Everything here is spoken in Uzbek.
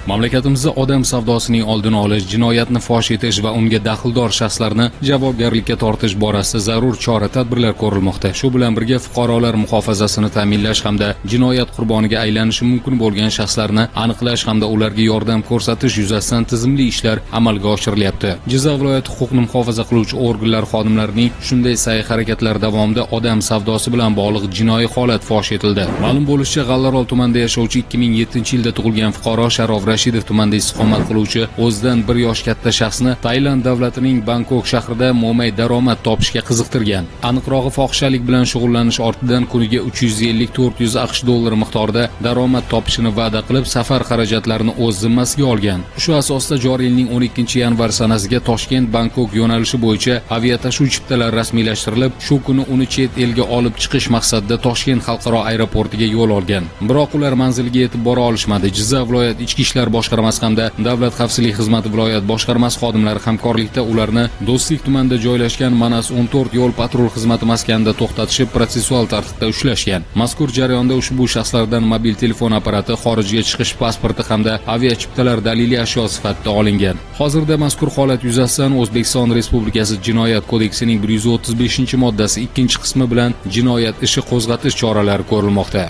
Mamlakatimizda odam savdosining oldini olish, jinoyatni fosh etish va unga daxldor shaxslarni javobgarlikka tortish borasida zarur chora-tadbirlar ko'rilmoqda. Shu bilan birga fuqarolar muhofazasini ta'minlash hamda jinoyat qurboniga aylanishi mumkin bo'lgan shaxslarni aniqlash hamda ularga yordam ko'rsatish yuzasidan tizimli ishlar amalga oshirilyapti. Jizzax viloyati huquqni muhofaza qiluvchi organlar xodimlarining shunday sa'y-harakatlari davomida odam savdosi bilan bog'liq jinoiy holat fosh etildi. Ma'lum bo'lishicha, G'allarol tumanida yashovchi 2007-yilda tug'ilgan fuqaro Sharof Rashidov tumanida istiqomat qiluvchi o'zidan 1 yosh katta shaxsni Tailand davlatining Bangkok shahrida mo'may daromad topishga qiziqtirgan. Aniqrog'i, fohishalik bilan shug'ullanish ortidan kuniga 350-400 AQSh dollari miqdorida daromad topishini va'da qilib, safar xarajatlarini o'z zimmasiga olgan. Shu asosda joriy yilning 12-yanvar sanasiga Toshkent-Bangkok yo'nalishi bo'yicha aviatashuv chiptalari rasmiylashtirilib, shu kuni uni chet elga olib chiqish maqsadida Toshkent xalqaro aeroportiga yo'l olgan. Biroq ular manziliga yetib bora olishmadi. Jizzax viloyat Ichki ishlar boshqarmasi hamda Davlat xavfsizlik xizmati viloyat boshqarmasi xodimlari hamkorlikda ularni Do'stlik tumanida joylashgan Manas 14 yo'l patrul xizmati maskanida to'xtatishib, protsessual tartibda ushlashgan. Mazkur jarayonda ushbu shaxslardan mobil telefon apparati, xorijga chiqish pasporti hamda aviachiptalar daliliy ashyo sifatida olingan. Hozirda mazkur holat yuzasidan O'zbekiston Respublikasi Jinoyat kodeksining 135-moddasi 2-qismi bilan jinoyat ishi qo'zg'atish choralari ko'rilmoqda.